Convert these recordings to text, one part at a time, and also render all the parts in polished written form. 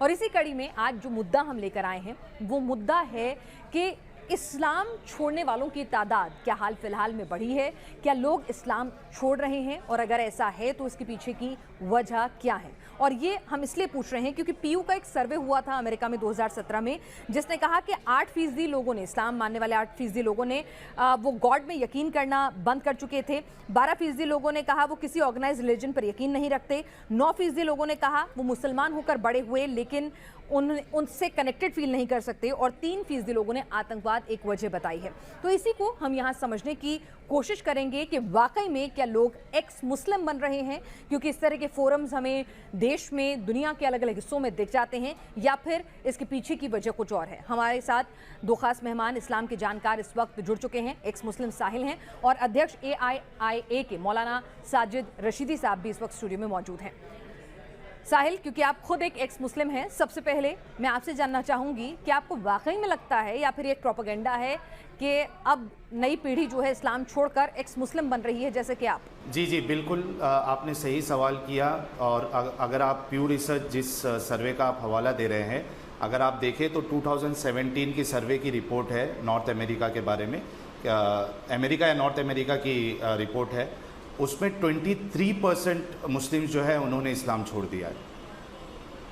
और इसी कड़ी में आज जो मुद्दा हम लेकर आए हैं वो मुद्दा है कि इस्लाम छोड़ने वालों की तादाद क्या हाल फिलहाल में बढ़ी है, क्या लोग इस्लाम छोड़ रहे हैं, और अगर ऐसा है तो इसके पीछे की वजह क्या है। और ये हम इसलिए पूछ रहे हैं क्योंकि पीयू का एक सर्वे हुआ था अमेरिका में 2017 में, जिसने कहा कि 8% लोगों ने, इस्लाम मानने वाले 8% लोगों ने वो गॉड में यकीन करना बंद कर चुके थे। 12% लोगों ने कहा वो किसी ऑर्गेनाइज रिलीजन पर यकीन नहीं रखते। 9% लोगों ने कहा वो मुसलमान होकर बड़े हुए लेकिन उनसे कनेक्टेड फील नहीं कर सकते, और 3% लोगों ने आतंकवाद एक वजह बताई है। तो इसी को हम यहाँ समझने की कोशिश करेंगे कि वाकई में क्या लोग एक्स मुस्लिम बन रहे हैं, क्योंकि इस तरह के फोरम्स हमें देश में, दुनिया के अलग अलग हिस्सों में दिख जाते हैं, या फिर इसके पीछे की वजह कुछ और है। हमारे साथ दो खास मेहमान इस्लाम के जानकार इस वक्त जुड़ चुके हैं। एक्स मुस्लिम साहिल हैं और अध्यक्ष AIIA के मौलाना साजिद रशीदी साहब भी इस वक्त स्टूडियो में मौजूद हैं। साहिल, क्योंकि आप खुद एक एक्स मुस्लिम हैं, सबसे पहले मैं आपसे जानना चाहूंगी कि आपको वाकई में लगता है या फिर ये प्रोपेगेंडा है कि अब नई पीढ़ी जो है इस्लाम छोड़कर एक्स मुस्लिम बन रही है जैसे कि आप? जी बिल्कुल, आपने सही सवाल किया। और अगर आप प्यू रिसर्च जिस सर्वे का आप हवाला दे रहे हैं, अगर आप देखें तो 2017 की सर्वे की रिपोर्ट है नॉर्थ अमेरिका के बारे में, अमेरिका या नॉर्थ अमेरिका की रिपोर्ट है। उसमें 23% मुस्लिम जो है उन्होंने इस्लाम छोड़ दिया है।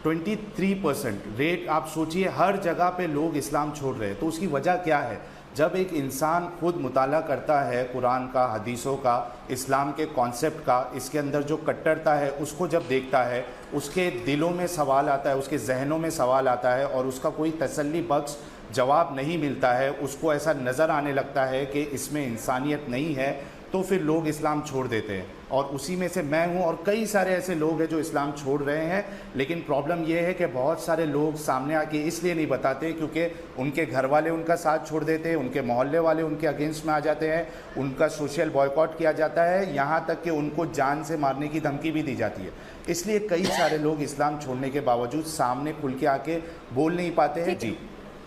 23% रेट, आप सोचिए हर जगह पे लोग इस्लाम छोड़ रहे हैं। तो उसकी वजह क्या है? जब एक इंसान खुद मुताला करता है कुरान का, हदीसों का, इस्लाम के कॉन्सेप्ट का, इसके अंदर जो कट्टरता है उसको जब देखता है, उसके दिलों में सवाल आता है, उसके जहनों में सवाल आता है और उसका कोई तसल्ली बख्श जवाब नहीं मिलता है, उसको ऐसा नज़र आने लगता है कि इसमें इंसानियत नहीं है, तो फिर लोग इस्लाम छोड़ देते हैं। और उसी में से मैं हूं, और कई सारे ऐसे लोग हैं जो इस्लाम छोड़ रहे हैं। लेकिन प्रॉब्लम यह है कि बहुत सारे लोग सामने आके इसलिए नहीं बताते क्योंकि उनके घर वाले उनका साथ छोड़ देते हैं, उनके मोहल्ले वाले उनके अगेंस्ट में आ जाते हैं, उनका सोशल बॉयकॉट किया जाता है, यहाँ तक कि उनको जान से मारने की धमकी भी दी जाती है। इसलिए कई सारे लोग इस्लाम छोड़ने के बावजूद सामने खुल के आके बोल नहीं पाते हैं। जी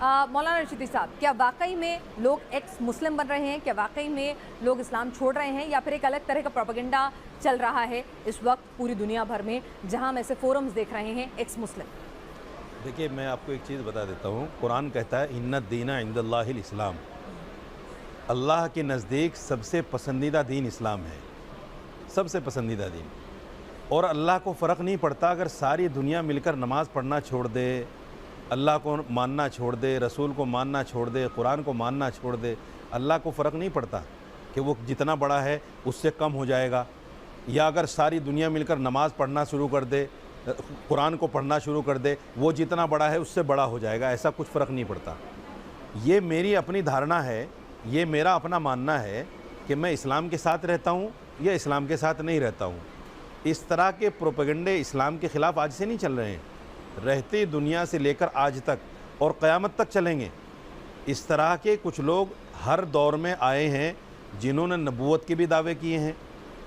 मौलाना रशीदी साहब, क्या वाकई में लोग एक्स मुस्लिम बन रहे हैं? क्या वाकई में लोग इस्लाम छोड़ रहे हैं, या फिर एक अलग तरह का प्रोपेगेंडा चल रहा है इस वक्त पूरी दुनिया भर में, जहां हम ऐसे फोरम्स देख रहे हैं एक्स मुस्लिम? देखिए, मैं आपको एक चीज़ बता देता हूँ। कुरान कहता है इन्ना दीना इंदल्लाहिल इस्लाम, अल्लाह के नज़दीक सबसे पसंदीदा दीन इस्लाम है, सबसे पसंदीदा दीन। और अल्लाह को फ़र्क नहीं पड़ता अगर सारी दुनिया मिलकर नमाज़ पढ़ना छोड़ दे, अल्लाह को मानना छोड़ दे, रसूल को मानना छोड़ दे, कुरान को मानना छोड़ दे, अल्लाह को फ़र्क नहीं पड़ता कि वो जितना बड़ा है उससे कम हो जाएगा। या अगर सारी दुनिया मिलकर नमाज़ पढ़ना शुरू कर दे, कुरान को पढ़ना शुरू कर दे, वो जितना बड़ा है उससे बड़ा हो जाएगा, ऐसा कुछ फ़र्क नहीं पड़ता। ये मेरी अपनी धारणा है, ये मेरा अपना मानना है कि मैं इस्लाम के साथ रहता हूँ या इस्लाम के साथ नहीं रहता हूँ। इस तरह के प्रोपेगेंडे इस्लाम के ख़िलाफ़ आज से नहीं चल रहे हैं, रहती दुनिया से लेकर आज तक और क़यामत तक चलेंगे। इस तरह के कुछ लोग हर दौर में आए हैं जिन्होंने नबूवत के भी दावे किए हैं,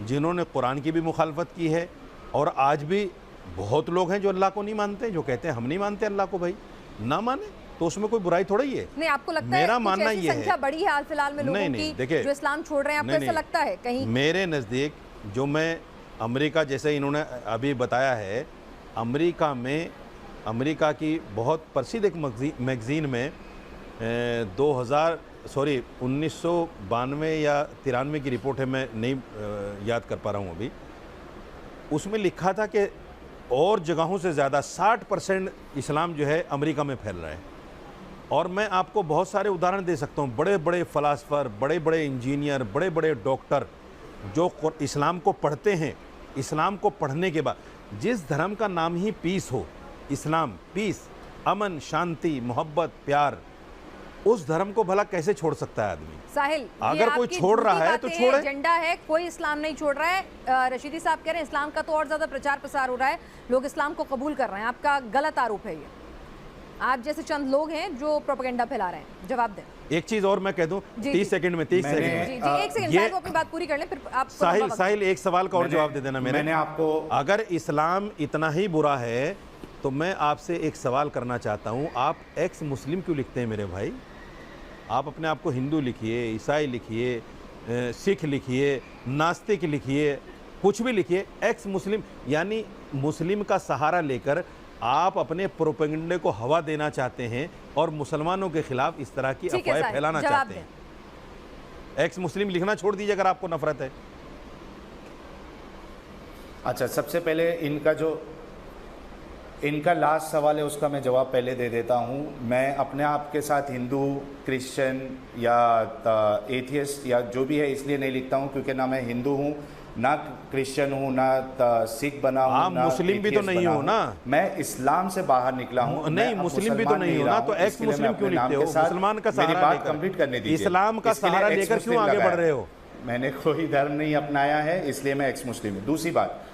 जिन्होंने कुरान की भी मुखालफत की है, और आज भी बहुत लोग हैं जो अल्लाह को नहीं मानते, जो कहते हैं हम नहीं मानते अल्लाह को। भाई ना माने तो उसमें कोई बुराई थोड़ा ही है। नहीं, आपको लगता मेरा है मानना ये है संख्या बड़ी है हाल फिलहाल में लोगों की देखिए, जो इस्लाम छोड़ रहे हैं? आपको ऐसा लगता है कहीं? मेरे नज़दीक, जो मैं अमेरिका, जैसे इन्होंने अभी बताया है, अमेरिका की बहुत प्रसिद्ध एक मैगज़ीन में 1992 या 93 की रिपोर्ट है, मैं नहीं याद कर पा रहा हूँ अभी। उसमें लिखा था कि और जगहों से ज़्यादा 60% इस्लाम जो है अमेरिका में फैल रहा है। और मैं आपको बहुत सारे उदाहरण दे सकता हूँ। बड़े बड़े फ़िलासफ़र, बड़े बड़े इंजीनियर, बड़े बड़े डॉक्टर जो इस्लाम को पढ़ते हैं, इस्लाम को पढ़ने के बाद, जिस धर्म का नाम ही पीस हो, इस्लाम पीस, अमन, शांति, मोहब्बत, प्यार, उस धर्म को भला कैसे छोड़ सकता है आदमी? साहिल, अगर कोई छोड़ रहा है तो छोड़े। एजेंडा है, कोई इस्लाम नहीं छोड़ रहा है। रशीदी साहब कह रहे हैं इस्लाम का तो और ज्यादा प्रचार प्रसार हो रहा है, लोग इस्लाम को कबूल कर रहे हैं। आपका गलत आरोप है ये। आप जैसे चंद लोग हैं जो प्रोपेगेंडा फैला रहे हैं। जवाब दें। एक चीज और मैं कह दूं, 30 सेकंड में 30 सेकंड में एक सेकंड, साहिल अपनी बात पूरी कर लें, फिर आप साहिल एक सवाल का और जवाब दे देना। मैंने आपको, अगर इस्लाम इतना ही बुरा है तो मैं आपसे एक सवाल करना चाहता हूं, आप एक्स मुस्लिम क्यों लिखते हैं मेरे भाई? आप अपने आप को हिंदू लिखिए, ईसाई लिखिए, सिख लिखिए, नास्तिक लिखिए, कुछ भी लिखिए, एक्स मुस्लिम यानी मुस्लिम का सहारा लेकर आप अपने प्रोपेगेंडे को हवा देना चाहते हैं और मुसलमानों के खिलाफ इस तरह की ठीक है अफवाहें साहिब, फैलाना जवाब चाहते हैं। एक्स मुस्लिम लिखना छोड़ दीजिए अगर आपको नफरत है। अच्छा, सबसे पहले इनका लास्ट सवाल है, उसका मैं जवाब पहले दे देता हूँ। मैं अपने आप के साथ हिंदू, क्रिश्चियन या एथियस्ट या जो भी है इसलिए नहीं लिखता हूँ क्योंकि ना मैं हिंदू हूँ, ना क्रिश्चियन हूँ, ना सिख बना हूँ, आप ना मुस्लिम भी तो atheist नहीं बना हो हूँ। ना। मैं इस्लाम से बाहर निकला हूँ। नहीं, मुस्लिम भी तो नहीं हो ना, तो एक्स मुस्लिम क्यों लिखते हो? मुसलमान का सहारा मेरी बात लेकर, कंप्लीट करने दीजिए। इस्लाम का इसके लिए सहारा एक्स लेकर मुस्लिम क्यों आगे लगाया। बढ़ रहे हो? मैंने कोई धर्म नहीं अपनाया है, इसलिए मैं एक्स मुस्लिम हूँ। दूसरी बात,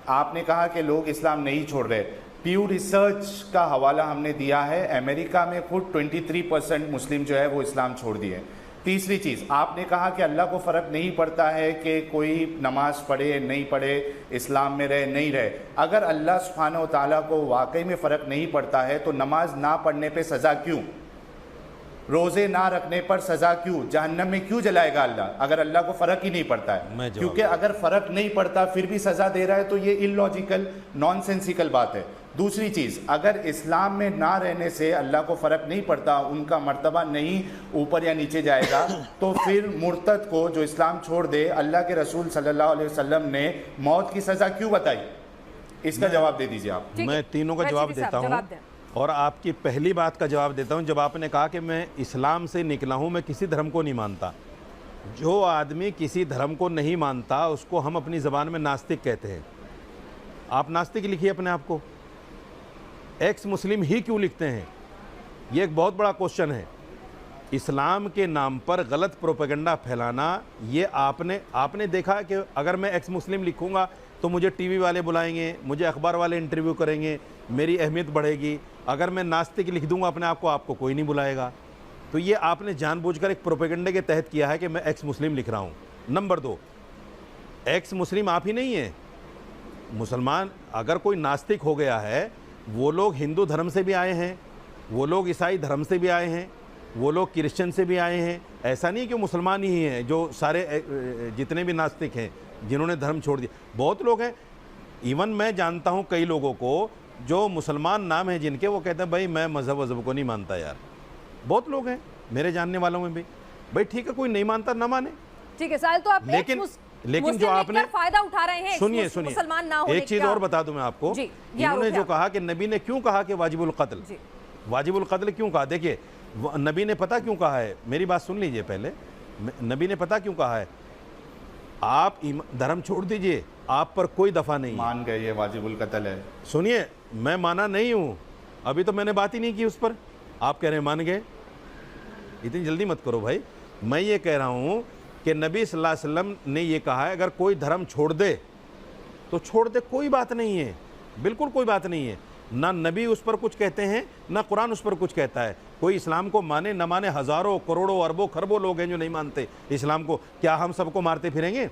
आपने कहा कि लोग इस्लाम नहीं छोड़ रहे। प्यू रिसर्च का हवाला हमने दिया है, अमेरिका में खुद 23% मुस्लिम जो है वो इस्लाम छोड़ दिए। तीसरी चीज़, आपने कहा कि अल्लाह को फ़र्क नहीं पड़ता है कि कोई नमाज पढ़े नहीं पढ़े, इस्लाम में रहे नहीं रहे। अगर अल्लाह सुब्हानहू व तआला को वाकई में फ़र्क नहीं पड़ता है तो नमाज ना पढ़ने पे सज़ा क्यों, रोज़े ना रखने पर सज़ा क्यों, जहन्नम में क्यों जलाएगा अल्लाह, अगर अल्लाह को फ़र्क ही नहीं पड़ता है? क्योंकि अगर फ़र्क नहीं पड़ता फिर भी सज़ा दे रहा है तो ये इलॉजिकल, नॉनसेंसिकल बात है। दूसरी चीज़, अगर इस्लाम में ना रहने से अल्लाह को फ़र्क नहीं पड़ता, उनका मर्तबा नहीं ऊपर या नीचे जाएगा, तो फिर मुर्तद को जो इस्लाम छोड़ दे, अल्लाह के रसूल सल्लल्लाहु अलैहि वसल्लम ने मौत की सज़ा क्यों बताई? इसका जवाब दे दीजिए आप। मैं तीनों का जवाब देता हूँ और आपकी पहली बात का जवाब देता हूँ। जब आपने कहा कि मैं इस्लाम से निकला हूँ, मैं किसी धर्म को नहीं मानता। जो आदमी किसी धर्म को नहीं मानता उसको हम अपनी ज़बान में नास्तिक कहते हैं। आप नास्तिक लिखिए अपने आप को, एक्स मुस्लिम ही क्यों लिखते हैं? ये एक बहुत बड़ा क्वेश्चन है। इस्लाम के नाम पर गलत प्रोपेगेंडा फैलाना, ये आपने देखा कि अगर मैं एक्स मुस्लिम लिखूंगा तो मुझे टीवी वाले बुलाएंगे, मुझे अखबार वाले इंटरव्यू करेंगे, मेरी अहमियत बढ़ेगी। अगर मैं नास्तिक लिख दूंगा अपने आप को, आपको कोई नहीं बुलाएगा। तो ये आपने जानबूझकर एक प्रोपेगेंडे के तहत किया है कि मैं एक्स मुस्लिम लिख रहा हूँ। नंबर 2, एक्स मुस्लिम आप ही नहीं है। मुसलमान अगर कोई नास्तिक हो गया है, वो लोग हिंदू धर्म से भी आए हैं, वो लोग ईसाई धर्म से भी आए हैं, वो लोग क्रिश्चियन से भी आए हैं। ऐसा नहीं कि मुसलमान ही हैं जो सारे जितने भी नास्तिक हैं जिन्होंने धर्म छोड़ दिया, बहुत लोग हैं। इवन मैं जानता हूँ कई लोगों को जो मुसलमान नाम है जिनके, वो कहते हैं भाई मैं मज़हब को नहीं मानता यार। बहुत लोग हैं मेरे जानने वालों में भी। भाई ठीक है, कोई नहीं मानता ना माने, ठीक है साहिल, तो आप लेकिन जो आपने फायदा उठा रहे हैं, सुनिए मुसलमान ना होने एक चीज़ और बता दूं मैं आपको। इन्होंने जो कहा कि नबी ने क्यों कहा कि वाजिबुल कत्ल क्यों कहा? देखिए नबी ने पता क्यों कहा है, मेरी बात सुन लीजिए पहले। नबी ने पता क्यों कहा है? आप धर्म छोड़ दीजिए, आप पर कोई दफा नहीं। मान गए ये वाजिबुल कत्ल है। सुनिए, मैं माना नहीं हूं, अभी तो मैंने बात ही नहीं की उस पर, आप कह रहे हैं मान गए। इतनी जल्दी मत करो भाई। मैं ये कह रहा हूं कि नबी सल्लल्लाहु अलैहि वसल्लम ने ये कहा है अगर कोई धर्म छोड़ दे तो छोड़ दे, कोई बात नहीं है, बिल्कुल कोई बात नहीं है। ना नबी उस पर कुछ कहते हैं, ना कुरान उस पर कुछ कहता है। कोई इस्लाम को माने न माने, हज़ारों करोड़ों अरबों खरबों लोग हैं जो नहीं मानते इस्लाम को। क्या हम सबको मारते फिरेंगे?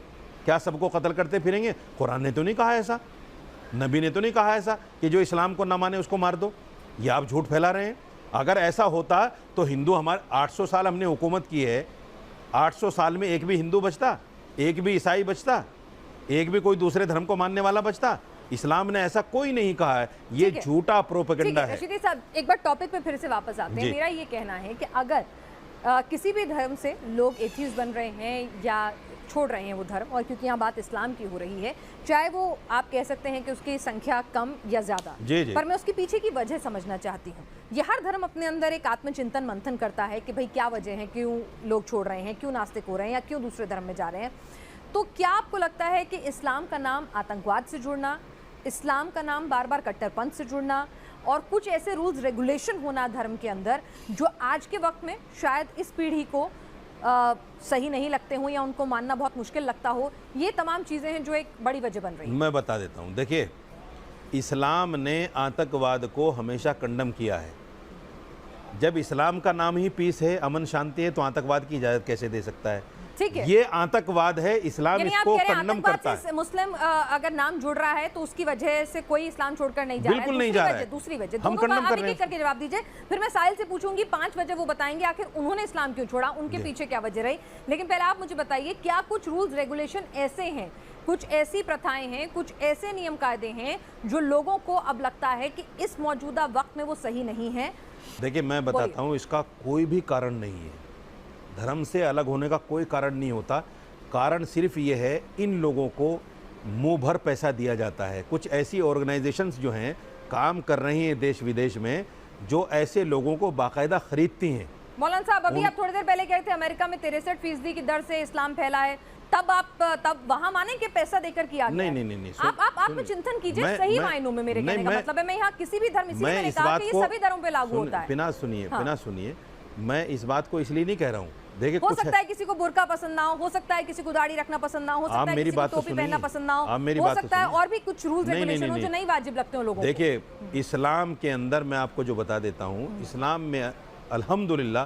क्या सबको कत्ल करते फिरेंगे? कुरान ने तो नहीं कहा ऐसा, नबी ने तो नहीं कहा ऐसा कि जो इस्लाम को ना माने उसको मार दो। ये आप झूठ फैला रहे हैं। अगर ऐसा होता तो हिंदू, हमारे 800 साल हमने हुकूमत की है, 800 साल में एक भी हिंदू बचता, एक भी ईसाई बचता, एक भी कोई दूसरे धर्म को मानने वाला बचता? इस्लाम ने ऐसा कोई नहीं कहा है। ये झूठा प्रोपेगेंडा है। रशीदी साहब, एक बार टॉपिक पे फिर से वापस आते हैं। मेरा ये कहना है कि अगर किसी भी धर्म से लोग एथियस्ट बन रहे हैं या छोड़ रहे हैं वो धर्म, और क्योंकि यहाँ बात इस्लाम की हो रही है, चाहे वो आप कह सकते हैं कि उसकी संख्या कम या ज़्यादा, पर मैं उसके पीछे की वजह समझना चाहती हूँ। ये हर धर्म अपने अंदर एक आत्मचिंतन मंथन करता है कि भाई क्या वजह है, क्यों लोग छोड़ रहे हैं, क्यों नास्तिक हो रहे हैं या क्यों दूसरे धर्म में जा रहे हैं। तो क्या आपको लगता है कि इस्लाम का नाम आतंकवाद से जुड़ना, इस्लाम का नाम बार बार कट्टरपंथ से जुड़ना और कुछ ऐसे रूल्स रेगुलेशन होना धर्म के अंदर जो आज के वक्त में शायद इस पीढ़ी को सही नहीं लगते हो या उनको मानना बहुत मुश्किल लगता हो, ये तमाम चीज़ें हैं जो एक बड़ी वजह बन रही हैं? मैं बता देता हूँ। देखिए, इस्लाम ने आतंकवाद को हमेशा कंडम किया है। जब इस्लाम का नाम ही पीस है, अमन शांति है, तो आतंकवाद की इजाज़त कैसे दे सकता है? ठीक है। ये आतंकवाद है, इस्लाम यानी आप इसको कह रहे हैं कंडम आतंकवाद करता से है। मुस्लिम अगर नाम जुड़ रहा है तो उसकी वजह से कोई इस्लाम छोड़कर नहीं जा रहा है। बिल्कुल नहीं जा रहा है। दूसरी वजह हम दोनों कंडम का कर आप रहे एक-एक हैं। करके जवाब दीजिए, फिर मैं साहिल से पूछूंगी 5 वजह वो बताएंगे आखिर उन्होंने इस्लाम क्यों छोड़ा, उनके पीछे क्या वजह रही। लेकिन पहले आप मुझे बताइए, क्या कुछ रूल्स रेगुलेशन ऐसे हैं, कुछ ऐसी प्रथाएं हैं, कुछ ऐसे नियम कायदे हैं जो लोगों को अब लगता है कि इस मौजूदा वक्त में वो सही नहीं है? देखिए, मैं बताता हूँ, इसका कोई भी कारण नहीं है। धर्म से अलग होने का कोई कारण नहीं होता। कारण सिर्फ ये है, इन लोगों को मुंह भर पैसा दिया जाता है। कुछ ऐसी ऑर्गेनाइजेशंस जो हैं काम कर रही हैं देश विदेश में, जो ऐसे लोगों को बाकायदा खरीदती हैं। मौलाना साहब, अभी आप थोड़ी देर पहले कह रहे थे अमेरिका में 63% की दर से इस्लाम फैला है, तब वहां माने कि पैसा देकर किया गया? नहीं। आप में चिंतन कीजिए, सही मायनों में मेरे कहने का मतलब है, मैं यहाँ किसी भी धर्म, इसलिए मैंने कहा कि ये सभी धर्मों पे लागू होता है। बिना सुनिए, मैं इस बात को इसलिए नहीं कह रहा हूँ। देखिए, हो सकता है किसी को बुर्का पसंद ना हो सकता है किसी को दाढ़ी रखना पसंद ना हो सकता है किसी को टोपी पहनना पसंद ना हो सकता है और भी कुछ रूल्स रेगुलेशन हो जो नहीं वाजिब लगते हो लोगों को। देखिए, इस्लाम के अंदर मैं आपको जो बता देता हूँ, इस्लाम में अल्हम्दुलिल्लाह,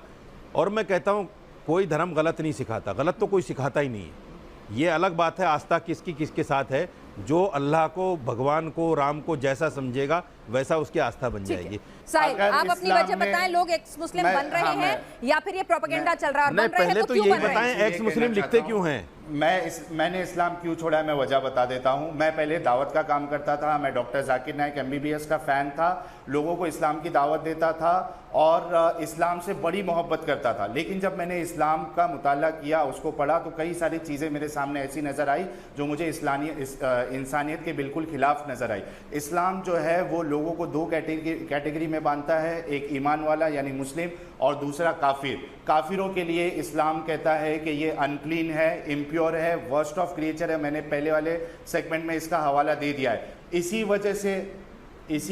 और मैं कहता हूँ कोई धर्म गलत नहीं सिखाता, गलत तो कोई सिखाता ही नहीं है। ये अलग बात है आस्था किसके साथ है, जो अल्लाह को, भगवान को, राम को जैसा समझेगा वैसा उसकी आस्था बन जाएगी। साहिल, आप अपनी वजह बताएं, लोग एक्स मुस्लिम बन रहे हैं या फिर ये प्रोपेगेंडा चल रहा है? नहीं, पहले तो यही बताएं, एक्स मुस्लिम लिखते क्यों हैं? मैंने इस्लाम क्यों छोड़ा है, मैं वजह बता देता हूं। मैं पहले दावत का काम करता था, मैं डॉक्टर जाकिर नाइक MBBS का फ़ैन था, लोगों को इस्लाम की दावत देता था और इस्लाम से बड़ी मोहब्बत करता था। लेकिन जब मैंने इस्लाम का मुताला किया, उसको पढ़ा, तो कई सारी चीज़ें मेरे सामने ऐसी नज़र आई जो मुझे इंसानियत के बिल्कुल खिलाफ नज़र आई। इस्लाम जो है वो लोगों को 2 कैटेगरी में बांधता है, एक ईमान वाला यानी मुस्लिम और दूसरा काफिर। काफिरों के लिए इस्लाम कहता है कि ये अनक्लीन है, इम्प्योर है, वर्स्ट ऑफ क्रिएचर है। मैंने पहले वाले सेगमेंट में इसका हवाला दे दिया है। इसी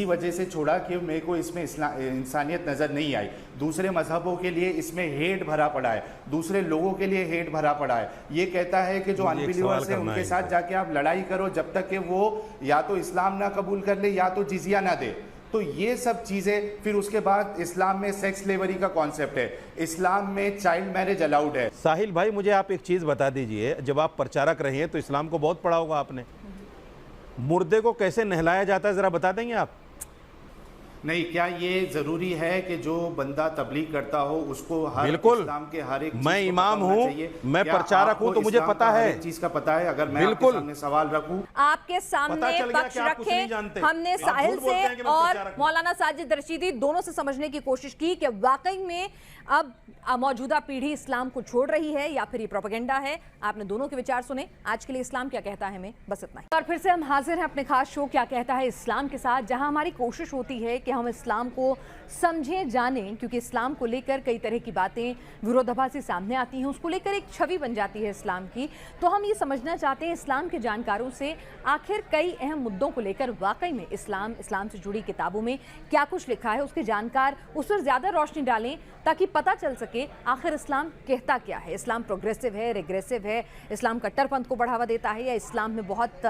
वजह से छोड़ा कि मेरे को इसमें इंसानियत नज़र नहीं आई। दूसरे मजहबों के लिए इसमें हेट भरा पड़ा है, दूसरे लोगों के लिए हेट भरा पड़ा है। ये कहता है कि जो अनबिलीवर्स हैं उनके साथ जाके आप लड़ाई करो जब तक कि वो या तो इस्लाम ना कबूल कर ले या तो जिजिया ना दे। तो ये सब चीज़ें, फिर उसके बाद इस्लाम में सेक्स स्लेवरी का कॉन्सेप्ट है, इस्लाम में चाइल्ड मैरिज अलाउड है। साहिल भाई, मुझे आप एक चीज़ बता दीजिए, जब आप प्रचारक रहे हैं तो इस्लाम को बहुत पढ़ा होगा आपने। मुर्दे को कैसे नहलाया जाता है, ज़रा बता देंगे आप? नहीं, क्या ये जरूरी है कि जो बंदा तबलीग करता हो उसको हर बिल्कुल, इस्लाम के हर एक मैं इमाम हूँ, मैं प्रचारक हूँ, तो मुझे पता है, चीज का पता है। अगर मैं आपके सामने सवाल रखूं, आपके सामने पक्ष रखे, हमने साहिल से और मौलाना साजिद रशीदी दोनों से समझने की कोशिश की कि वाकई में अब मौजूदा पीढ़ी इस्लाम को छोड़ रही है या फिर ये प्रोपेगेंडा है। आपने दोनों के विचार सुने। आज के लिए इस्लाम क्या कहता है हमें बस इतना ही। और फिर से हम हाजिर हैं अपने खास शो क्या कहता है इस्लाम के साथ, जहां हमारी कोशिश होती है कि हम इस्लाम को समझें, जानें, क्योंकि इस्लाम को लेकर कई तरह की बातें विरोधाभासी सामने आती हैं, उसको लेकर एक छवि बन जाती है इस्लाम की। तो हम ये समझना चाहते हैं इस्लाम के जानकारों से आखिर कई अहम मुद्दों को लेकर वाकई में इस्लाम से जुड़ी किताबों में क्या कुछ लिखा है, उसके जानकार उस पर ज़्यादा रोशनी डालें ताकि पता चल सके आखिर इस्लाम कहता क्या है। इस्लाम प्रोग्रेसिव है, रिग्रेसिव है, इस्लाम कट्टरपंथ को बढ़ावा देता है या इस्लाम में बहुत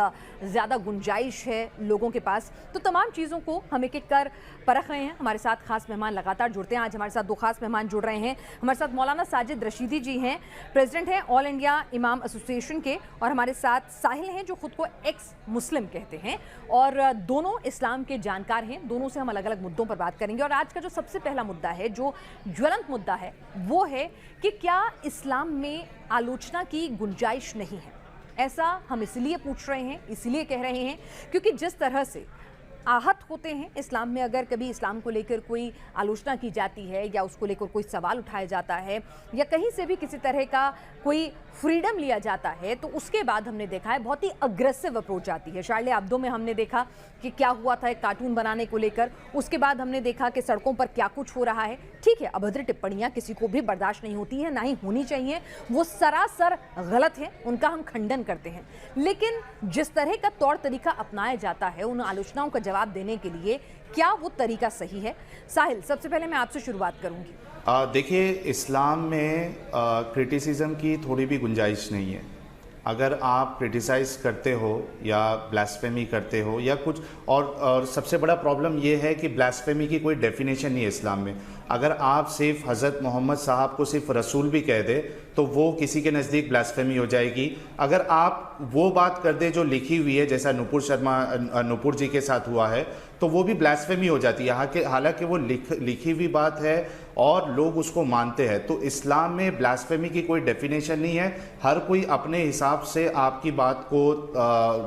ज़्यादा गुंजाइश है लोगों के पास। तो तमाम चीज़ों को हम एक एक कर परख रहे हैं। हमारे साथ खास मेहमान लगातार जुड़ते हैं। आज हमारे साथ 2 खास मेहमान जुड़ रहे हैं। हमारे साथ मौलाना साजिद रशीदी जी हैं, प्रेसिडेंट हैं ऑल इंडिया इमाम एसोसिएशन के, और हमारे साथ साहिल हैं जो खुद को एक्स मुस्लिम कहते हैं, और दोनों इस्लाम के जानकार हैं। दोनों से हम अलग अलग मुद्दों पर बात करेंगे। और आज का जो सबसे पहला मुद्दा है, जो ज्वलंत मुद्दा है, वो है कि क्या इस्लाम में आलोचना की गुंजाइश नहीं है। ऐसा हम इसलिए पूछ रहे हैं, इसलिए कह रहे हैं क्योंकि जिस तरह से आहत होते हैं इस्लाम में, अगर कभी इस्लाम को लेकर कोई आलोचना की जाती है या उसको लेकर कोई सवाल उठाया जाता है या कहीं से भी किसी तरह का कोई फ्रीडम लिया जाता है, तो उसके बाद हमने देखा है बहुत ही अग्रेसिव अप्रोच आती है। शार्ले एब्दो में हमने देखा कि क्या हुआ था एक कार्टून बनाने को लेकर, उसके बाद हमने देखा कि सड़कों पर क्या कुछ हो रहा है। ठीक है, अभद्र टिप्पणियां किसी को भी बर्दाश्त नहीं होती है, ना ही होनी चाहिए, वो सरासर गलत है, उनका हम खंडन करते हैं। लेकिन जिस तरह का तौर तरीका अपनाया जाता है उन आलोचनाओं का जवाब देने के लिए, क्या वो तरीका सही है? साहिल, सबसे पहले मैं आपसे शुरुआत करूंगी। देखिए, इस्लाम में क्रिटिसिज्म की थोड़ी भी गुंजाइश नहीं है। अगर आप क्रिटिसाइज करते हो या ब्लास्फेमी करते हो या कुछ और सबसे बड़ा प्रॉब्लम ये है कि ब्लास्फेमी की कोई डेफिनेशन नहीं है इस्लाम में। अगर आप सिर्फ हज़रत मोहम्मद साहब को सिर्फ रसूल भी कह दे तो वो किसी के नज़दीक ब्लास्फेमी हो जाएगी। अगर आप वो बात कर दे जो लिखी हुई है, जैसा नुपुर जी के साथ हुआ है, तो वो भी ब्लास्फेमी हो जाती है। हालांकि वो लिखी हुई बात है और लोग उसको मानते हैं। तो इस्लाम में ब्लास्फेमी की कोई डेफिनेशन नहीं है। हर कोई अपने हिसाब से आपकी बात को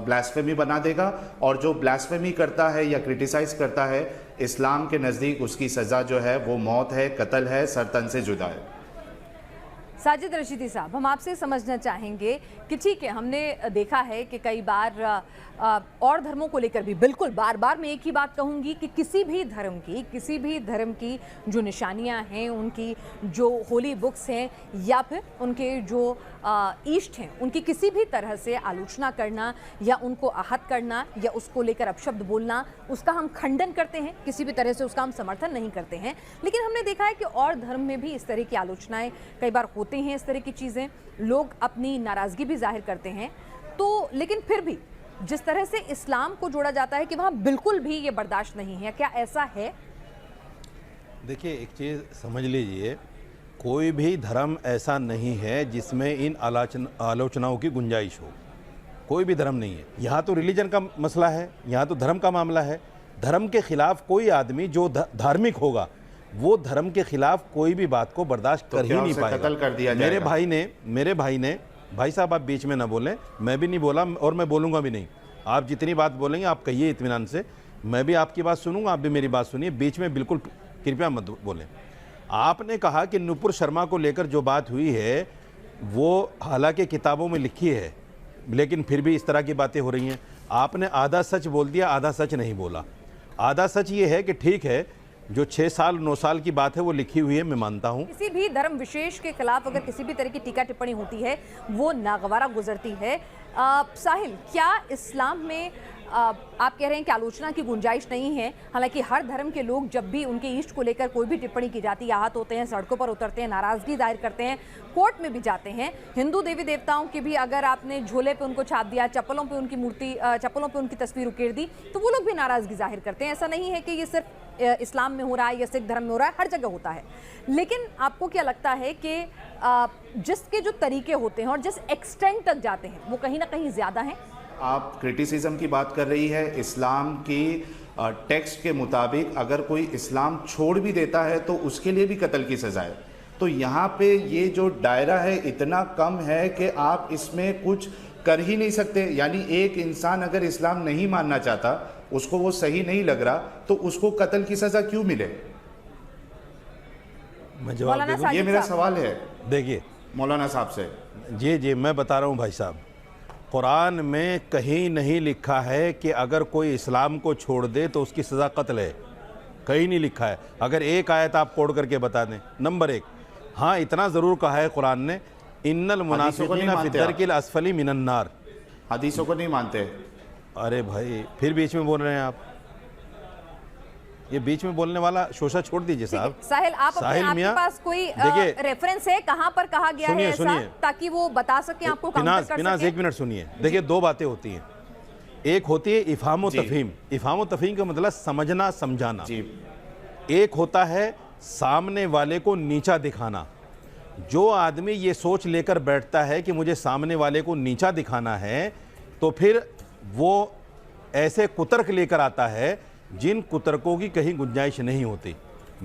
ब्लास्फेमी बना देगा, और जो ब्लास्फेमी करता है या क्रिटिसाइज करता है, इस्लाम के नज़दीक उसकी सज़ा जो है वो मौत है, कत्ल है, सर तन से जुदा है। साजिद रशीदी साहब, हम आपसे समझना चाहेंगे कि ठीक है, हमने देखा है कि कई बार और धर्मों को लेकर भी, बिल्कुल बार बार मैं एक ही बात कहूँगी कि किसी भी धर्म की जो निशानियाँ हैं, उनकी जो होली बुक्स हैं या फिर उनके जो ईष्ट हैं, उनकी किसी भी तरह से आलोचना करना या उनको आहत करना या उसको लेकर अपशब्द बोलना, उसका हम खंडन करते हैं, किसी भी तरह से उसका हम समर्थन नहीं करते हैं। लेकिन हमने देखा है कि और धर्म में भी इस तरह की आलोचनाएं कई बार होते हैं, इस तरह की चीज़ें, लोग अपनी नाराज़गी भी जाहिर करते हैं। तो लेकिन फिर भी जिस तरह से इस्लाम को जोड़ा जाता है कि वहाँ बिल्कुल भी ये बर्दाश्त नहीं है, क्या ऐसा है? देखिए, एक चीज़ समझ लीजिए, कोई भी धर्म ऐसा नहीं है जिसमें इन आलोचनाओं की गुंजाइश हो। कोई भी धर्म नहीं है। यहाँ तो रिलीजन का मसला है, यहाँ तो धर्म का मामला है। धर्म के खिलाफ कोई आदमी जो धार्मिक होगा, वो धर्म के खिलाफ कोई भी बात को बर्दाश्त कर ही नहीं पाएगा। कत्ल कर दिया मेरे भाई ने भाई साहब, आप बीच में ना बोलें, मैं भी नहीं बोला और मैं बोलूँगा भी नहीं। आप जितनी बात बोलेंगे आप कहिए इत्मीनान से, मैं भी आपकी बात सुनूंगा, आप भी मेरी बात सुनिए, बीच में बिल्कुल कृपया मत बोलें। आपने कहा कि नुपुर शर्मा को लेकर जो बात हुई है वो हालांकि किताबों में लिखी है, लेकिन फिर भी इस तरह की बातें हो रही हैं। आपने आधा सच बोल दिया, आधा सच नहीं बोला। आधा सच ये है कि ठीक है, जो 6 साल 9 साल की बात है वो लिखी हुई है, मैं मानता हूँ। किसी भी धर्म विशेष के खिलाफ अगर किसी भी तरह की टीका टिप्पणी होती है वो नागवारा गुजरती है। साहिल, क्या इस्लाम में आप कह रहे हैं कि आलोचना की गुंजाइश नहीं है? हालांकि हर धर्म के लोग जब भी उनके इष्ट को लेकर कोई भी टिप्पणी की जाती है, आहत होते हैं, सड़कों पर उतरते हैं, नाराजगी जाहिर करते हैं, कोर्ट में भी जाते हैं। हिंदू देवी देवताओं के भी अगर आपने झोले पे उनको छाप दिया, चप्पलों पे उनकी मूर्ति, चप्पलों पे उनकी तस्वीर उकेर दी, तो वो लोग भी नाराजगी जाहिर करते हैं। ऐसा नहीं है कि ये सिर्फ इस्लाम में हो रहा है या सिख धर्म में हो रहा है, हर जगह होता है। लेकिन आपको क्या लगता है कि जिसके जो तरीके होते हैं और जिस एक्सटेंट तक जाते हैं वो कहीं ना कहीं ज़्यादा हैं? आप क्रिटिसिज्म की बात कर रही है। इस्लाम की टेक्स्ट के मुताबिक अगर कोई इस्लाम छोड़ भी देता है तो उसके लिए भी कत्ल की सज़ा है। तो यहाँ पे ये जो दायरा है इतना कम है कि आप इसमें कुछ कर ही नहीं सकते। यानी एक इंसान अगर इस्लाम नहीं मानना चाहता, उसको वो सही नहीं लग रहा, तो उसको कत्ल की सज़ा क्यों मिले? मैं जवाब दे दूं? ये मेरा सवाल है। देखिए मौलाना साहब से। जी मैं बता रहा हूँ भाई साहब, कुरान में कहीं नहीं लिखा है कि अगर कोई इस्लाम को छोड़ दे तो उसकी सज़ा कत्ल है। कहीं नहीं लिखा है। अगर एक आयत आप कोड करके बता दें। नंबर 1, हाँ इतना ज़रूर कहा है कुरान ने, इन्नल मुनाफिकीना फी दरकिल अस्फली मिनन नार। हदीसों को नहीं मानते। अरे भाई, फिर बीच में बोल रहे हैं आप। ये बीच में बोलने वाला शोषा छोड़ दीजिए साहब। साहिल, आपके पास कोई रेफरेंस है कहाँ पर कहा गया है ऐसा, ताकि वो बता सके आपको काउंटर कर सके? 1 मिनट सुनिए। देखिए, 2 बातें होती हैं। एक होती है इफ़हाम व तफ़हीम। इफ़हाम व तफ़हीम का मतलब समझना समझाना। एक होता है सामने वाले को नीचा दिखाना। जो आदमी ये सोच लेकर बैठता है कि मुझे सामने वाले को नीचा दिखाना है, तो फिर वो ऐसे कुतर्क लेकर आता है जिन कुतर्कों की कहीं गुंजाइश नहीं होती।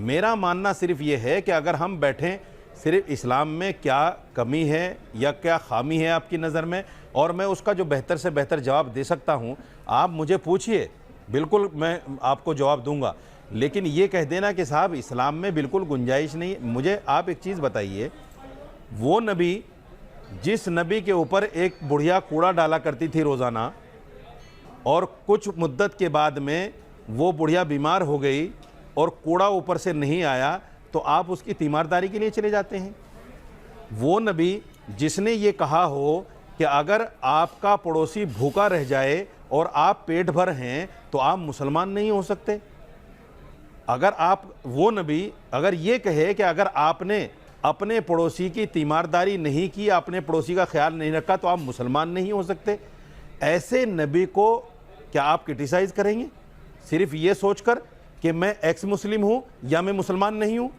मेरा मानना सिर्फ ये है कि अगर हम बैठें, सिर्फ इस्लाम में क्या कमी है या क्या खामी है आपकी नज़र में, और मैं उसका जो बेहतर से बेहतर जवाब दे सकता हूँ, आप मुझे पूछिए, बिल्कुल मैं आपको जवाब दूंगा। लेकिन ये कह देना कि साहब इस्लाम में बिल्कुल गुंजाइश नहीं, मुझे आप एक चीज़ बताइए, वो नबी जिस नबी के ऊपर एक बुढ़िया कूड़ा डाला करती थी रोज़ाना, और कुछ मुद्दत के बाद में वो बुढ़िया बीमार हो गई और कूड़ा ऊपर से नहीं आया, तो आप उसकी तीमारदारी के लिए चले जाते हैं। वो नबी जिसने ये कहा हो कि अगर आपका पड़ोसी भूखा रह जाए और आप पेट भर हैं तो आप मुसलमान नहीं हो सकते। अगर आप, वो नबी अगर ये कहे कि अगर आपने अपने पड़ोसी की तीमारदारी नहीं की, अपने पड़ोसी का ख्याल नहीं रखा, तो आप मुसलमान नहीं हो सकते, ऐसे नबी को क्या आप क्रिटिसाइज़ करेंगे सिर्फ ये सोचकर कि मैं एक्स मुस्लिम हूँ या मैं मुसलमान नहीं हूँ?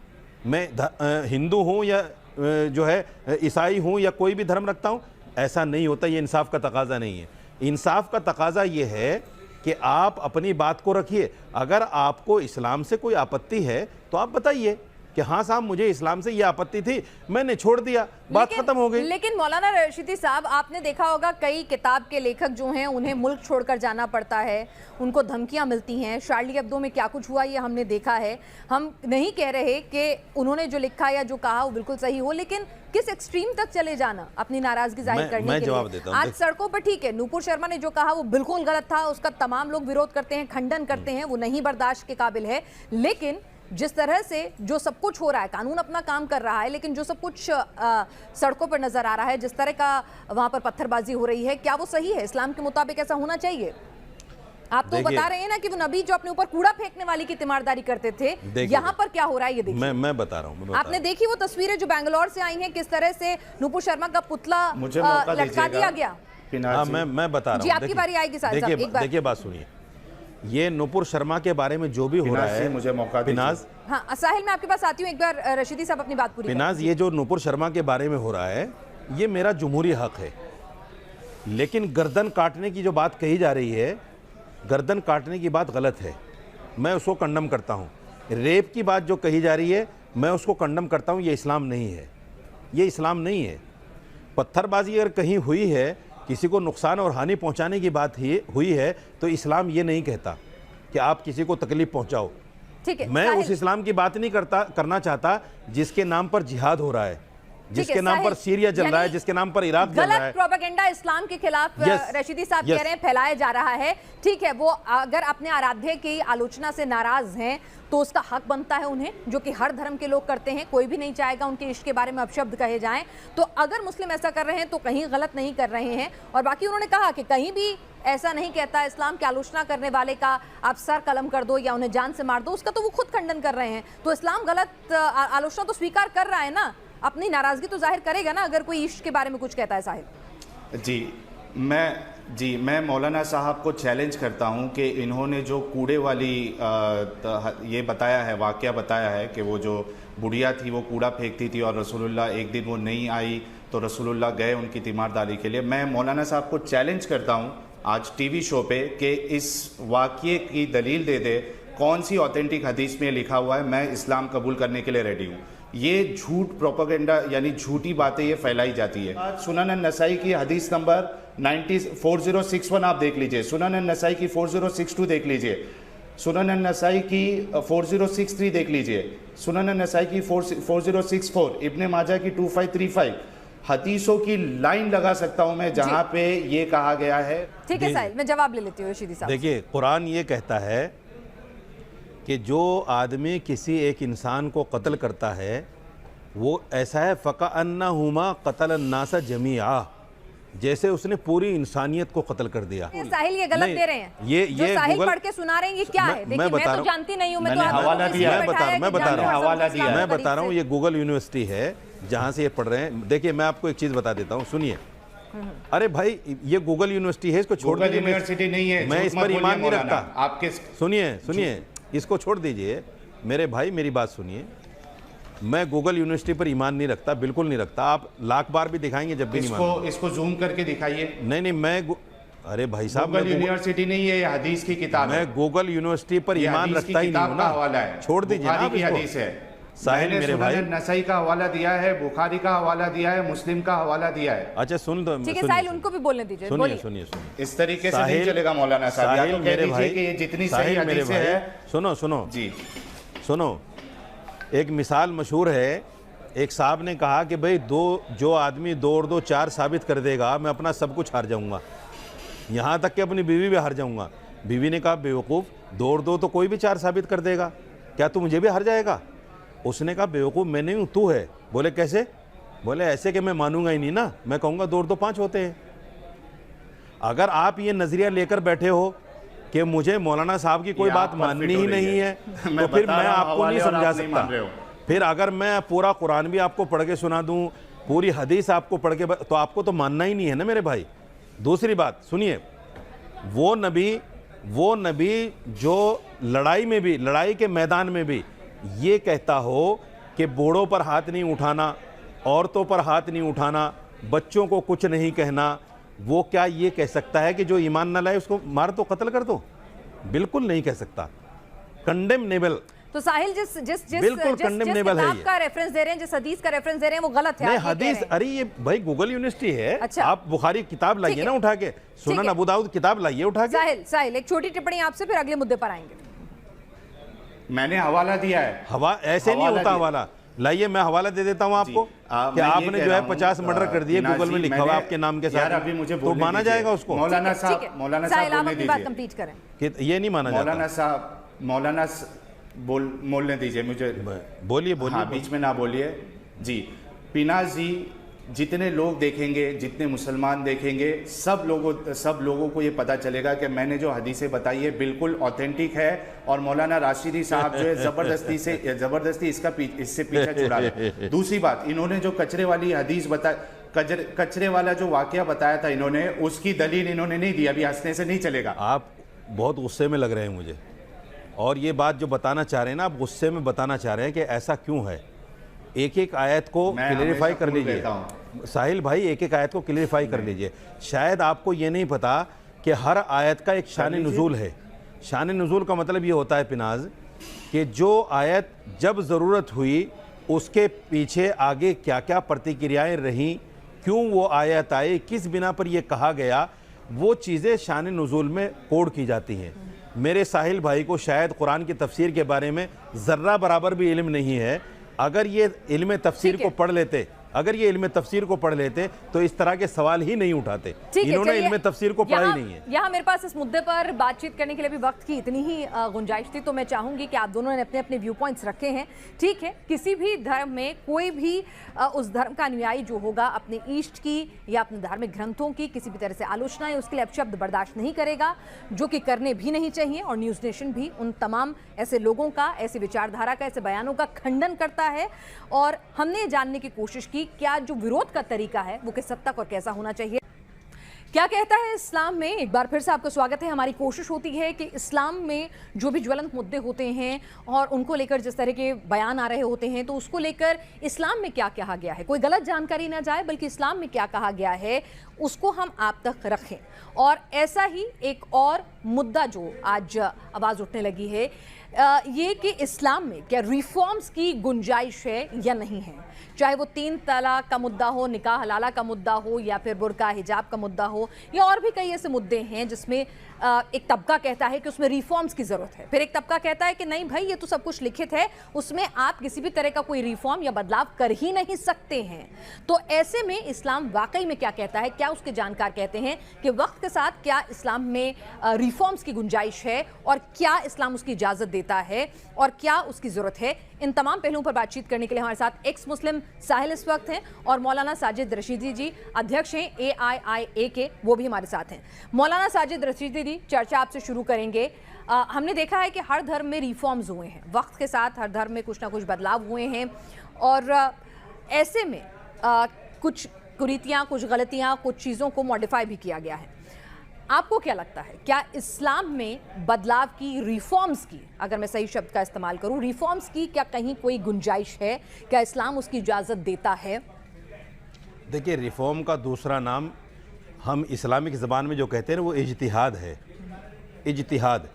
मैं हिंदू हूँ या जो है ईसाई हूँ या कोई भी धर्म रखता हूँ, ऐसा नहीं होता। ये इंसाफ का तकाजा नहीं है। इंसाफ का तकाजा ये है कि आप अपनी बात को रखिए। अगर आपको इस्लाम से कोई आपत्ति है तो आप बताइए कि हाँ साहब मुझे इस्लाम से ये आपत्ति थी, मैंने छोड़ दिया, बात खत्म हो गई। लेकिन मौलाना रशीदी साहब, आपने देखा होगा कई किताब के लेखक जो हैं उन्हें मुल्क छोड़कर जाना पड़ता है, उनको धमकियां मिलती हैं। शार्ली एब्दो में क्या कुछ हुआ ये हमने देखा है। हम नहीं कह रहे कि उन्होंने जो लिखा या जो कहा वो बिल्कुल सही हो, लेकिन किस एक्सट्रीम तक चले जाना अपनी नाराजगी जाहिर करने के लिए? आज सड़कों पर ठीक है, नूपुर शर्मा ने जो कहा वो बिल्कुल गलत था, उसका तमाम लोग विरोध करते हैं, खंडन करते हैं, वो नहीं बर्दाश्त के काबिल है। लेकिन जिस तरह से जो सब कुछ हो रहा है, कानून अपना काम कर रहा है, लेकिन जो सब कुछ सड़कों पर नजर आ रहा है, जिस तरह का वहां पर पत्थरबाजी हो रही है, क्या वो सही है? इस्लाम के मुताबिक ऐसा होना चाहिए? आप तो बता रहे हैं ना कि वो नबी जो अपने ऊपर कूड़ा फेंकने वाली की तीमारदारी करते थे, यहाँ पर क्या हो रहा है ये देखिए। मैं बता रहा हूँ। आपने देखी वो तस्वीरें जो बेंगलोर से आई हैं, किस तरह से नूपुर शर्मा का पुतला लटका दिया गया? मैं बता रहा हूँ, जी आपकी बारी आएगी साहब। देखिए बात सुनिए, ये नूपुर शर्मा के बारे में जो भी हो रहा है, मुझे मौका पिनाज, हाँ साहिल मैं आपके पास आती हूँ एक बार, रशीदी साहब अपनी बात पूरी पिनाज, ये जो नूपुर शर्मा के बारे में हो रहा है ये मेरा जमहूरी हक है, लेकिन गर्दन काटने की जो बात कही जा रही है, गर्दन काटने की बात गलत है, मैं उसको कंडम करता हूँ। रेप की बात जो कही जा रही है मैं उसको कंडम करता हूँ, ये इस्लाम नहीं है, ये इस्लाम नहीं है। पत्थरबाजी अगर कहीं हुई है, किसी को नुकसान और हानि पहुंचाने की बात हुई है, तो इस्लाम ये नहीं कहता कि आप किसी को तकलीफ पहुंचाओ। ठीक है, मैं उस इस्लाम की बात नहीं करना चाहता जिसके नाम पर जिहाद हो रहा है, जिसके नाम पर सीरिया जल रहा है, जिसके नाम पर इराक जल रहा है। गलत प्रोपेगेंडा इस्लाम के खिलाफ रशीदी साहब कह रहे हैं फैलाया जा रहा है। ठीक है, वो अगर अपने आराध्य की आलोचना से नाराज हैं तो उसका हक बनता है उन्हें, जो कि हर धर्म के लोग करते हैं। कोई भी नहीं चाहेगा उनके इश्क के बारे में अपशब्द कहे जाएं। तो अगर मुस्लिम ऐसा कर रहे हैं तो कहीं गलत नहीं कर रहे हैं। और बाकी उन्होंने कहा कि कहीं भी ऐसा नहीं कहता इस्लाम की आलोचना करने वाले का आप सर कलम कर दो या उन्हें जान से मार दो, उसका तो वो खुद खंडन कर रहे हैं। तो इस्लाम गलत आलोचना तो स्वीकार कर रहा है ना, अपनी नाराजगी तो जाहिर करेगा ना अगर कोई इश्क के बारे में कुछ कहता है। साहिब जी मैं मौलाना साहब को चैलेंज करता हूं कि इन्होंने जो कूड़े वाली ये बताया है, वाक़या बताया है कि वो जो बुढ़िया थी वो कूड़ा फेंकती थी और रसूलुल्लाह एक दिन वो नहीं आई तो रसूलुल्लाह गए उनकी तीमारदारी के लिए। मैं मौलाना साहब को चैलेंज करता हूं आज टीवी शो पे कि इस वाक़ये की दलील दे दे, कौन सी ऑथेंटिक हदीस में लिखा हुआ है मैं इस्लाम कबूल करने के लिए रेडी हूँ। ये झूठ प्रोपेगेंडा यानी झूठी बातें ये फैलाई जाती है। सुनन नसाई की हदीस नंबर 4061 आप देख लीजिए, सुनन नसाई की 4062 देख लीजिए, सुनन नसाई की 4063 देख लीजिए, सुनन नसाई की 4064, इब्ने माजा की 2535 हदीसों की लाइन लगा सकता हूं मैं जहां पे ये कहा गया है। ठीक है साहिल, मैं जवाब ले लेती हूँ रशीदी साहब। देखिए कुरान ये कहता है कि जो आदमी किसी एक इंसान को कत्ल करता है वो ऐसा है फ़क़अन्नहुमा क़तलन्नास जमीआ, जैसे उसने पूरी इंसानियत को कत्ल कर दिया। साहिल ये गलत दे रहे हैं, ये साहिल पढ़ के सुना रहे हैं, ये क्या है? देखिए मैं तो जानती नहीं हूँ, मैं तो हवाला दिया, मैं बता रहा हूँ ये गूगल यूनिवर्सिटी है जहाँ से ये पढ़ रहे हैं। देखिए मैं आपको एक चीज़ बता देता हूँ, सुनिए। अरे भाई ये गूगल यूनिवर्सिटी है, इसको छोड़ दीजिए। यूनिवर्सिटी नहीं है, मैं इस पर ईमान नहीं रखता। आपके सुनिए इसको छोड़ दीजिए मेरे भाई, मेरी बात सुनिए। मैं गूगल यूनिवर्सिटी पर ईमान नहीं रखता, बिल्कुल नहीं रखता। आप लाख बार भी दिखाएंगे जब भी नहीं मानूंगा। इसको जूम करके दिखाइए। नहीं मैं अरे भाई साहब गूगल यूनिवर्सिटी नहीं है, ये हदीस की किताब है। मैं गूगल यूनिवर्सिटी पर ईमान रखता ही नहीं हूं ना। छोड़ दीजिए ना, की हदीस है। साहिल मेरे भाई नसाई का हवाला दिया है, बुखारी का हवाला दिया है, मुस्लिम का हवाला दिया है। अच्छा सुन दो, ठीक है साहिल उनको भी बोलने दीजिए। सुनिए इस तरीके से नहीं चलेगा मौलाना साहब। या तो कह दीजिए कि ये जितनी सही हदीसें हैं। सुनो जी सुनो, एक मिसाल मशहूर है। एक साहब ने कहा कि भाई जो आदमी 2 और 2 4 साबित कर देगा मैं अपना सब कुछ हार जाऊंगा, यहाँ तक कि अपनी बीवी भी हार जाऊंगा। बीवी ने कहा बेवकूफ़, 2 और 2 तो कोई भी 4 साबित कर देगा, क्या तू मुझे भी हार जाएगा? उसने कहा बेवकूफ़ मैं नहीं हूँ, तू है। बोले कैसे? बोले ऐसे कि मैं मानूंगा ही नहीं ना, मैं कहूँगा 2 और 2 5 होते हैं। अगर आप ये नज़रिया लेकर बैठे हो कि मुझे मौलाना साहब की कोई बात माननी ही नहीं है तो फिर मैं आपको नहीं समझा सकता। फिर अगर मैं पूरा कुरान भी आपको पढ़ के सुना दूं, पूरी हदीस आपको पढ़ के, तो आपको तो मानना ही नहीं है ना मेरे भाई। दूसरी बात सुनिए, वो नबी जो लड़ाई में भी, लड़ाई के मैदान में भी ये कहता हो कि बूढ़ों पर हाथ नहीं उठाना, औरतों पर हाथ नहीं उठाना, बच्चों को कुछ नहीं कहना, वो क्या ये कह सकता है कि जो ईमान न लाए उसको मार दो, कत्ल कर दो? बिल्कुल नहीं कह सकता। कंडेमनेबल। तो साहिल जिस जिस जिस बिल्कुल जिस condemnable है किताब ये। का रेफरेंस दे रहे हैं, जिस हदीस का रेफरेंस दे रहे हैं, वो गलत है। नहीं आप ये कह हदीस, रहे हैं। अरे ये भाई गूगल यूनिवर्सिटी है। अच्छा। आप बुखारी किताब ठीक लाइए है। ना उठा के, सुनन है। अबू दाऊद किताब लाइए उठा के। साहिल एक छोटी टिप्पणी आपसे, फिर अगले मुद्दे पर आएंगे। मैंने हवाला दिया है। हवा ऐसे नहीं होता, हवाला लाइए, मैं हवाला दे देता हूँ आपको कि आपने जो है 50 मर्डर कर दिए, गूगल में लिखा हुआ आपके नाम के साथ, अभी मुझे तो माना जाएगा उसको? मौलाना साहब, मौलाना साहब बोलने अपनी बात दीजिए। कंप्लीट करें। कि ये नहीं माना जाता। मौलाना बोलने दीजिए मुझे। बोलिए हाँ, बीच में ना बोलिए जी। पिनाज जी, जितने लोग देखेंगे, जितने मुसलमान देखेंगे, सब लोगों को ये पता चलेगा कि मैंने जो हदीसें बताई है बिल्कुल ऑथेंटिक है, और मौलाना राशिदी साहब जो है जबरदस्ती इससे पीछा छुड़ा रहे। दूसरी बात, इन्होंने जो कचरे वाली हदीस कचरे वाला जो वाकया बताया था इन्होंने, उसकी दलील इन्होंने नहीं दी। अभी हंसने से नहीं चलेगा। आप बहुत गुस्से में लग रहे हैं मुझे, और ये बात जो बताना चाह रहे हैं ना, आप गुस्से में बताना चाह रहे हैं कि ऐसा क्यों है। एक एक आयत को क्लियरिफाई कर लीजिए साहिल भाई, एक एक आयत को क्लियरिफाई कर लीजिए। शायद आपको ये नहीं पता कि हर आयत का एक शान नुज़ूल है। शान नुज़ूल का मतलब ये होता है पिनाज कि जो आयत जब ज़रूरत हुई उसके पीछे आगे क्या क्या प्रतिक्रियाएं रहीं, क्यों वो आयत आई, किस बिना पर ये कहा गया, वो चीज़ें शान नुज़ूल में कोड की जाती हैं। मेरे साहिल भाई को शायद कुरान की तफसीर के बारे में ज़र्रा बराबर भी इल्म नहीं है। अगर ये इल्म तफसीर को पढ़ लेते, अगर ये इल्म तफसीर को पढ़ लेते तो इस तरह के सवाल ही नहीं उठाते। इन्होंने इल्म तफसीर को पढ़ा ही नहीं है। यहाँ मेरे पास इस मुद्दे पर बातचीत करने के लिए भी वक्त की इतनी ही गुंजाइश थी, तो मैं चाहूंगी कि आप दोनों ने अपने अपने व्यू पॉइंट्स रखे हैं। ठीक है, किसी भी धर्म में कोई भी उस धर्म का अनुयायी जो होगा अपने ईष्ट की या अपने धार्मिक ग्रंथों की किसी भी तरह से आलोचना है, उसके लिए अपशब्द बर्दाश्त नहीं करेगा, जो कि करने भी नहीं चाहिए। और न्यूज़ नेशन भी उन तमाम ऐसे लोगों का, ऐसी विचारधारा का, ऐसे बयानों का खंडन करता है। और हमने जानने की कोशिश की क्या जो विरोध का तरीका है वो किस हद तक और कैसा होना चाहिए। क्या कहता है इस्लाम में, एक बार फिर से आपका स्वागत है। हमारी कोशिश होती है कि इस्लाम में जो भी ज्वलंत मुद्दे होते हैं और उनको लेकर जिस तरह के बयान आ रहे होते हैं, तो उसको लेकर इस्लाम में क्या कहा गया है, कोई गलत जानकारी ना जाए, बल्कि इस्लाम में क्या कहा गया है उसको हम आप तक रखें। और ऐसा ही एक और मुद्दा जो आज आवाज़ उठने लगी है, ये कि इस्लाम में क्या रिफॉर्म्स की गुंजाइश है या नहीं है। चाहे वो 3 तलाक का मुद्दा हो, निकाह हलाला का मुद्दा हो, या फिर बुर्का हिजाब का मुद्दा हो, या और भी कई ऐसे मुद्दे हैं जिसमें एक तबका कहता है कि उसमें रिफॉर्म्स की ज़रूरत है, फिर एक तबका कहता है कि नहीं भाई ये तो सब कुछ लिखित है, उसमें आप किसी भी तरह का कोई रिफॉर्म या बदलाव कर ही नहीं सकते हैं। तो ऐसे में इस्लाम वाकई में क्या कहता है, क्या उसके जानकार कहते हैं कि वक्त के साथ क्या इस्लाम में रिफॉर्म्स की गुंजाइश है, और क्या इस्लाम उसकी इजाज़त देता है, और क्या उसकी ज़रूरत है। इन तमाम पहलुओं पर बातचीत करने के लिए हमारे साथ एक्स मुस्लिम साहिल इस वक्त हैं, और मौलाना साजिद रशीदी जी अध्यक्ष हैं AIIA के, वो भी हमारे साथ हैं। मौलाना साजिद रशीदी जी, चर्चा आपसे शुरू करेंगे। हमने देखा है कि हर धर्म में रिफॉर्म्स हुए हैं, वक्त के साथ हर धर्म में कुछ ना कुछ बदलाव हुए हैं, और ऐसे में कुछ कुरीतियाँ, कुछ गलतियाँ, कुछ चीज़ों को मॉडिफाई भी किया गया है। आपको क्या लगता है, क्या इस्लाम में बदलाव की, रिफॉर्म्स की, अगर मैं सही शब्द का इस्तेमाल करूं, रिफॉर्म्स की क्या कहीं कोई गुंजाइश है, क्या इस्लाम उसकी इजाज़त देता है? देखिए, रिफॉर्म का दूसरा नाम हम इस्लामिक ज़बान में जो कहते हैं वो इज्तिहाद है। इज्तिहाद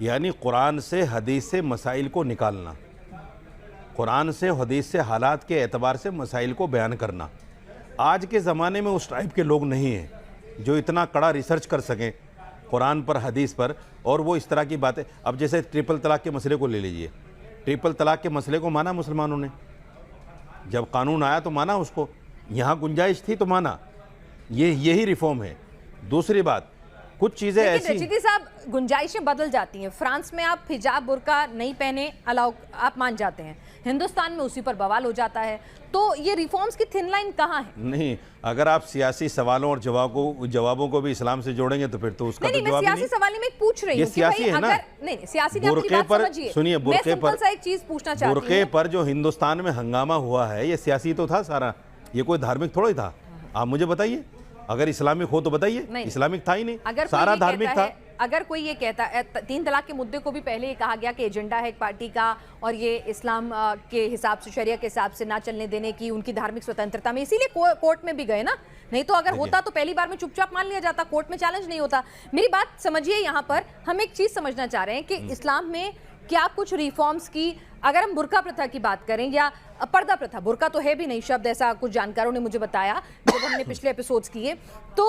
यानी कुरान से हदीस से मसाइल को निकालना, कुरान से हदीस से हालात के एतबार से मसाइल को बयान करना। आज के ज़माने में उस टाइप के लोग नहीं हैं जो इतना कड़ा रिसर्च कर सकें कुरान पर, हदीस पर, और वो इस तरह की बातें। अब जैसे ट्रिपल तलाक के मसले को ले लीजिए, ट्रिपल तलाक के मसले को माना मुसलमानों ने, जब कानून आया तो माना उसको, यहाँ गुंजाइश थी तो माना, यही रिफॉर्म है। दूसरी बात, कुछ चीज़ें ऐसी, रशीदी साहब, गुंजाइशें बदल जाती हैं। फ्रांस में आप हिजाब बुर्का नहीं पहने अलाउ आप मान जाते हैं, हिंदुस्तान में उसी पर बवाल हो जाता है। तो ये रिफॉर्म्स की थिन लाइन कहाँ है? नहीं, अगर आप सियासी सवालों और जवाबों को भी इस्लाम से जोड़ेंगे तो फिर तो उसका तो जवाब नहीं। सियासी सवाल में पूछ रही हूँ, सियासी है ना। नहीं, सियासी बुर्के पर सुनिए, बुर्के पर एक चीज पूछना चाहती हूँ, बुर्के पर जो हिंदुस्तान में हंगामा हुआ है, ये सियासी तो था सारा, ये कोई धार्मिक थोड़ा ही था। आप मुझे बताइए, अगर इस्लामिक हो तो बताइए। इस्लामिक था ही नहीं, सारा धार्मिक था। अगर कोई ये कहता है, 3 तलाक के मुद्दे को भी पहले ये कहा गया कि एजेंडा है एक पार्टी का और ये इस्लाम के हिसाब से, शरिया के हिसाब से ना चलने देने की, उनकी धार्मिक स्वतंत्रता में, इसीलिए कोर्ट में भी गए ना। नहीं तो अगर होता तो पहली बार में चुपचाप मान लिया जाता, कोर्ट में चैलेंज नहीं होता। मेरी बात समझिए, यहाँ पर हम एक चीज समझना चाह रहे हैं कि इस्लाम में क्या कुछ रिफॉर्म्स की, अगर हम बुर्का प्रथा की बात करें या पर्दा प्रथा, बुर्का तो है भी नहीं शब्द, ऐसा कुछ जानकारों ने मुझे बताया जब हमने पिछले एपिसोड्स किए, तो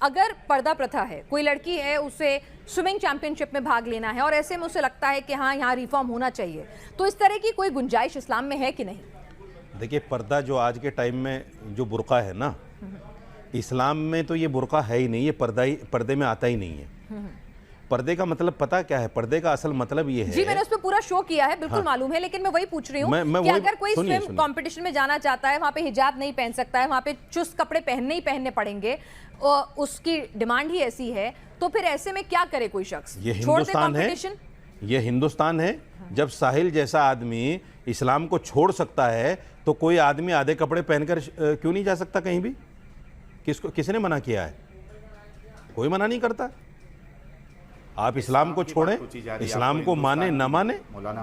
अगर पर्दा प्रथा है, कोई लड़की है उसे स्विमिंग चैंपियनशिप में भाग लेना है और ऐसे में उसे लगता है कि हाँ यहाँ रिफॉर्म होना चाहिए, तो इस तरह की कोई गुंजाइश इस्लाम में है कि नहीं? देखिए, पर्दा जो आज के टाइम में जो बुर्का है ना, इस्लाम में तो ये बुर्का है ही नहीं, ये पर्दे में आता ही नहीं है। पर्दे का मतलब पता क्या है? पर्दे का असल मतलब ये है, जी मैंने उस पर पूरा शो किया है, बिल्कुल मालूम है, लेकिन मैं वही पूछ रही हूँ कि अगर कोई स्विम कंपटीशन में जाना चाहता है, वहाँ पे हिजाब नहीं पहन सकता है, वहाँ पे चुस्त कपड़े पहनने ही पहनने पड़ेंगे, और उसकी डिमांड ही ऐसी है, तो फिर ऐसे में क्या करे कोई शख्स? ये हिंदुस्तान है, ये हिंदुस्तान है। जब साहिल जैसा आदमी इस्लाम को छोड़ सकता है तो कोई आदमी आधे कपड़े पहनकर क्यों नहीं जा सकता कहीं भी? किसने मना किया है? कोई मना नहीं करता। आप इस्लाम को छोड़ें, इस्लाम को माने ना माने, मौलाना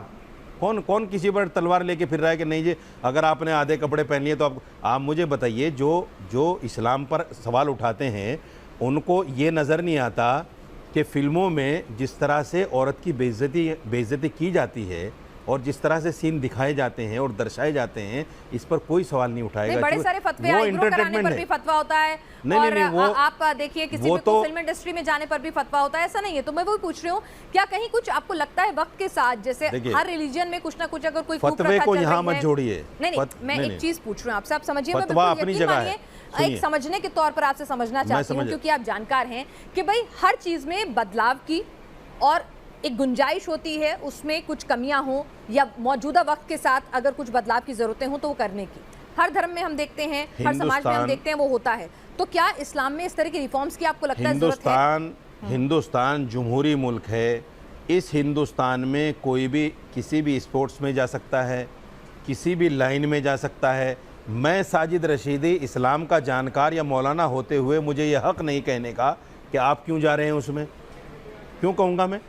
कौन किसी पर तलवार लेके फिर रहा है कि नहीं जी अगर आपने आधे कपड़े पहन लिए तो आप मुझे बताइए, जो इस्लाम पर सवाल उठाते हैं उनको ये नज़र नहीं आता कि फिल्मों में जिस तरह से औरत की बेइज्जती की जाती है और जिस तरह से सीन दिखाए जाते हैं और दर्शाए जाते हैं, इस पर कोई सवाल नहीं उठाएगा। बड़े सारे फतवे आईब्रो कराने पर भी फतवा होता है, और आप देखिए किसी भी फिल्म इंडस्ट्री में जाने पर भी फतवा होता है, ऐसा नहीं है। तो मैं वही पूछ रही हूँ, क्या कहीं कुछ आपको लगता है वक्त के साथ, जैसे हर रिलीजन में कुछ ना कुछ अगर कोई फतवे को यहाँ मत जोड़िए। नहीं, मैं एक चीज पूछ रही हूँ आपसे, आप समझिए, मैं फतवा अपनी जगह है, एक समझने के तौर पर आपसे समझना चाहती हूँ, क्योंकि आप जानकार हैं कि भाई हर चीज में बदलाव की और एक गुंजाइश होती है, उसमें कुछ कमियां हो या मौजूदा वक्त के साथ अगर कुछ बदलाव की जरूरतें हो तो वो करने की, हर धर्म में हम देखते हैं, हर समाज में हम देखते हैं, वो होता है। तो क्या इस्लाम में इस तरह की रिफॉर्म्स की आपको लगता है जरूरत है? हिंदुस्तान जमहूरी मुल्क है। इस हिंदुस्तान में कोई भी किसी भी स्पोर्ट्स में जा सकता है, किसी भी लाइन में जा सकता है। मैं साजिद रशीदी इस्लाम का जानकार या मौलाना होते हुए मुझे यह हक नहीं कहने का कि आप क्यों जा रहे हैं उसमें। क्यों कहूँगा मैं?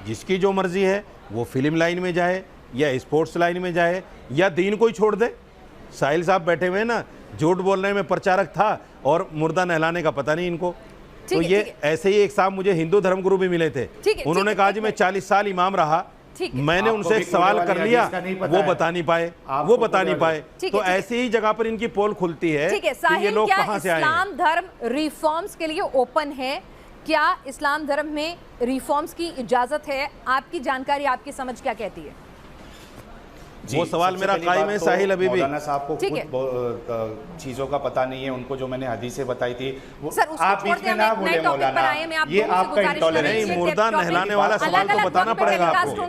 जिसकी जो मर्जी है वो फिल्म लाइन में जाए या स्पोर्ट्स लाइन में जाए या दीन को ही छोड़ दे। साहिल साहब बैठे हुए हैं ना, झूठ बोलने में प्रचारक था और मुर्दा नहलाने का पता नहीं इनको। तो ये ऐसे ही एक साहब मुझे हिंदू धर्म गुरु भी मिले थे, उन्होंने कहा जी मैं 40 साल इमाम रहा, मैंने उनसे एक सवाल कर लिया, वो बता नहीं पाए। तो ऐसी ही जगह पर इनकी पोल खुलती है कि ये लोग कहां से आए हैं। इस्लाम धर्म रिफॉर्म्स के लिए ओपन है? क्या इस्लाम धर्म में रिफॉर्म्स की इजाजत है? आपकी जानकारी, आपकी समझ क्या कहती है? वो सवाल मेरा कायम है साहिल। अभी भी मौलाना साहब को खुद चीजों का पता नहीं है, उनको जो मैंने हदीसें बताई थी वो आप बीच में ना बोले मौलाना, ये आपका इंटॉलरेंस है। मुर्दा नहलाने वाला सवाल तो बताना पड़ेगा आपको।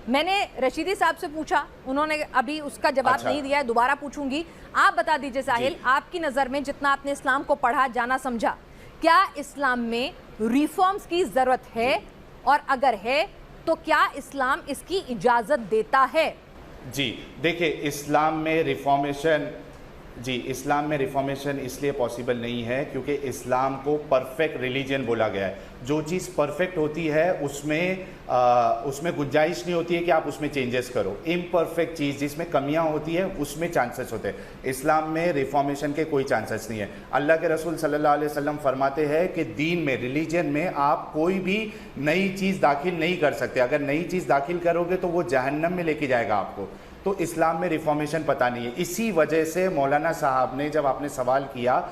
मैंने रशीदी साहब से पूछा, उन्होंने अभी उसका जवाब नहीं दिया है, दोबारा पूछूंगी। आप बता दीजिए साहिल, आपकी नजर में जितना आपने इस्लाम को पढ़ा, जाना, समझा, क्या इस्लाम में रिफॉर्म्स की जरूरत है? और अगर है तो क्या इस्लाम इसकी इजाजत देता है? जी देखिए, इस्लाम में रिफॉर्मेशन इसलिए पॉसिबल नहीं है क्योंकि इस्लाम को परफेक्ट रिलीजन बोला गया है। जो चीज़ परफेक्ट होती है उसमें गुंजाइश नहीं होती है कि आप उसमें चेंजेस करो। इम्परफेक्ट चीज़ जिसमें कमियां होती है उसमें चांसेस होते हैं। इस्लाम में रिफॉर्मेशन के कोई चांसेस नहीं है। अल्लाह के रसूल सल्लल्लाहु अलैहि वसल्लम फरमाते हैं कि दीन में, रिलीजन में आप कोई भी नई चीज़ दाखिल नहीं कर सकते। अगर नई चीज़ दाखिल करोगे तो वो जहन्नम में लेके जाएगा आपको। तो इस्लाम में रिफॉर्मेशन पता नहीं है। इसी वजह से मौलाना साहब ने, जब आपने सवाल किया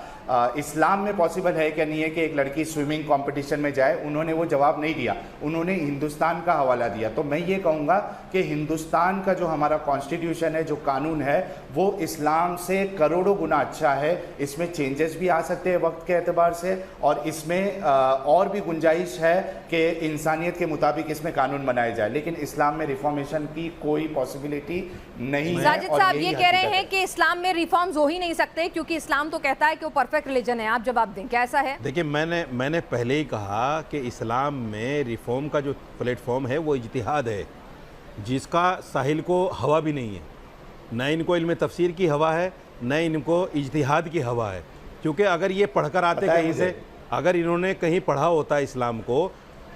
इस्लाम में पॉसिबल है क्या नहीं है कि एक लड़की स्विमिंग कंपटीशन में जाए, उन्होंने वो जवाब नहीं दिया, उन्होंने हिंदुस्तान का हवाला दिया। तो मैं ये कहूँगा कि हिंदुस्तान का जो हमारा कॉन्स्टिट्यूशन है, जो कानून है, वो इस्लाम से करोड़ों गुना अच्छा है। इसमें चेंजेस भी आ सकते हैं वक्त के एतबार से, और इसमें और भी गुंजाइश है कि इंसानियत के मुताबिक इसमें कानून बनाए जाए। लेकिन इस्लाम में रिफॉर्मेशन की कोई पॉसिबिलिटी नहीं है। साजिद साहब ये कह रहे हैं कि इस्लाम में रिफॉर्म्स हो ही नहीं सकते क्योंकि इस्लाम तो कहता है कि वो परफेक्ट रिलीजन है। आप जवाब दें, क्या ऐसा है? देखिए, मैंने पहले ही कहा कि इस्लाम में रिफॉर्म का जो प्लेटफॉर्म है वो इज्तिहाद है, जिसका साहिल को हवा भी नहीं है। न इनको इल्म तफसीर की हवा है, न इनको इज्तिहाद की हवा है। क्योंकि अगर ये पढ़कर आते कहीं से, अगर इन्होंने कहीं पढ़ा होता इस्लाम को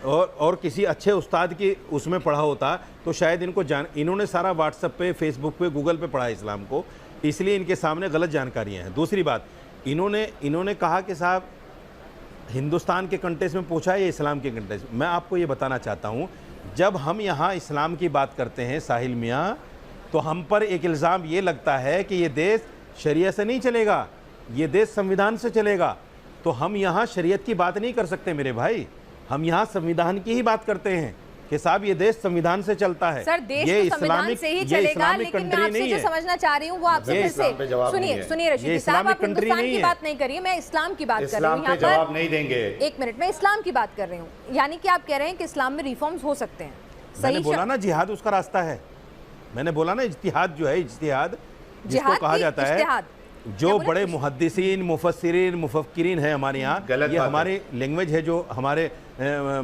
और किसी अच्छे उस्ताद की उसमें पढ़ा होता तो शायद इनको इन्होंने सारा व्हाट्सएप पे, फेसबुक पे, गूगल पे पढ़ा इस्लाम को, इसलिए इनके सामने गलत जानकारियाँ हैं। दूसरी बात, इन्होंने कहा कि साहब हिंदुस्तान के कंटेक्स्ट में पूछा है या इस्लाम के कंटेक्स्ट। मैं आपको ये बताना चाहता हूँ, जब हम यहाँ इस्लाम की बात करते हैं साहिल मियाँ, तो हम पर एक इल्ज़ाम ये लगता है कि ये देश शरीयत से नहीं चलेगा, ये देश संविधान से चलेगा। तो हम यहाँ शरीयत की बात नहीं कर सकते मेरे भाई, हम यहाँ संविधान की ही बात करते हैं कि साहब ये देश संविधान से चलता है। सर, देश तो संविधान से ही चलेगा, लेकिन मैं आपसे जो समझना चाह रही हूँ वो आपसे फिर से सुनिए रशीद साहब, आप हिंदुस्तान की बात नहीं करिए, मैं इस्लाम की बात कर रही हूँ। यहाँ पर जवाब नहीं देंगे, एक मिनट, मैं इस्लाम की बात कर रही हूँ। यानी कि आप कह रहे हैं कि इस्लाम में रिफॉर्म्स हो सकते हैं। मैंने बोला ना जिहाद उसका रास्ता है, मैंने बोला ना इज्तिहाद जो है, इज्तिहाद जिसको कहा जाता है, जो बड़े मुहद्दिसीन, मुफस्सिरीन, मुफक्किरीन है हमारे यहाँ, ये हमारी लैंग्वेज है, जो हमारे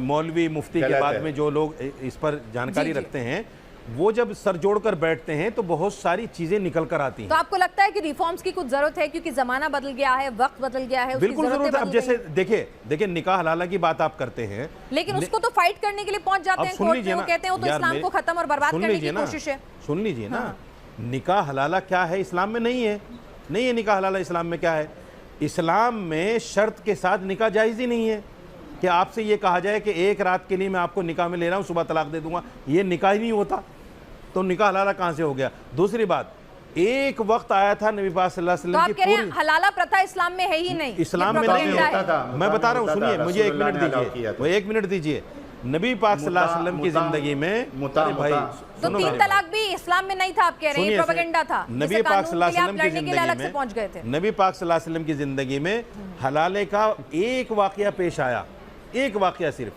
मौलवी मुफ्ती के बाद में जो लोग इस पर जानकारी रखते हैं, वो जब सर जोड़कर बैठते हैं तो बहुत सारी चीजें निकल कर आती हैं। तो आपको लगता है कि रिफॉर्म्स की कुछ जरूरत है, क्योंकि जमाना बदल गया है, वक्त बदल गया है? बिल्कुल जरूरत है। अब जैसे देखिए निकाह हलाला की बात आप करते हैं, लेकिन उसको तो फाइट करने के लिए पहुंच जाते हैं कोर्ट में, वो कहते हैं वो तो इस्लाम को खत्म और बर्बाद करने की कोशिश है। सुन लीजिए ना, निकाह हलाला क्या है इस्लाम में? नहीं है, नहीं है निकाह हलाला इस्लाम में। क्या है इस्लाम में? शर्त के साथ निकाह जायज़ ही नहीं है कि आपसे ये कहा जाए कि एक रात के लिए मैं आपको निकाह में ले रहा हूँ, सुबह तलाक दे दूंगा, ये निकाह ही नहीं होता, तो निकाह हलाला कहाँ से हो गया? दूसरी बात, एक वक्त आया था नबी पाक सल्लल्लाहु अलैहि वसल्लम की पूरी हलाला प्रथा इस्लाम में है ही नहीं, इस्लाम में नहीं होता था। मैं बता रहा हूँ, सुनिए, मुझे एक मिनट दीजिए, वो एक मिनट दीजिए। नबी पाक सल्लल्लाहु अलैहि वसल्लम की जिंदगी में भाई तो 3 तलाक भी इस्लाम में नहीं था, आप कह रहे हैं प्रोपेगेंडा था। नबी पाक सल्लल्लाहु अलैहि वसल्लम की जिंदगी में पहुंच गए थे। नबी पाक सल्लल्लाहु अलैहि वसल्लम की जिंदगी में हलाले का एक वाकया पेश आया, एक वाकया सिर्फ,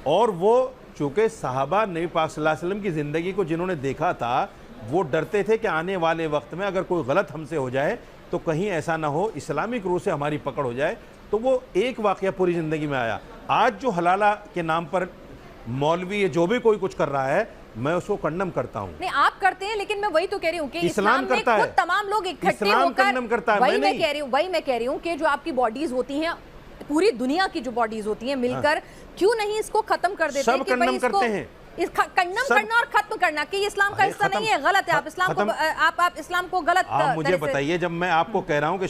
और वो चूंकि सहाबा नबी पाक सल्लल्लाहु अलैहि वसल्लम की ज़िंदगी को जिन्होंने देखा था, वो डरते थे कि आने वाले वक्त में अगर कोई गलत हमसे हो जाए तो कहीं ऐसा ना हो इस्लामिक रूप से हमारी पकड़ हो जाए, तो वो एक वाकया पूरी ज़िंदगी में आया। आज जो हलाला के नाम पर मौलवी जो भी कोई कुछ कर रहा है, मैं उसको कंडम करता हूँ। नहीं, आप करते हैं, लेकिन मैं वही तो कह रही हूँ कि इस्लाम करता है, तमाम लोग इकट्ठे होकर, वही मैं कह रही हूँ कि जो आपकी बॉडीज होती हैं, पूरी दुनिया की जो बॉडीज होती हैं मिलकर, क्यों नहीं इसको खत्म कर देते? सब कंडम करते हैं, कंडम करना और खत्म करना कि इस्लाम का हिस्सा नहीं है, गलत है। आप इस्लाम को गलत मुझे बताइए, जब मैं आपको कह रहा हूँ कि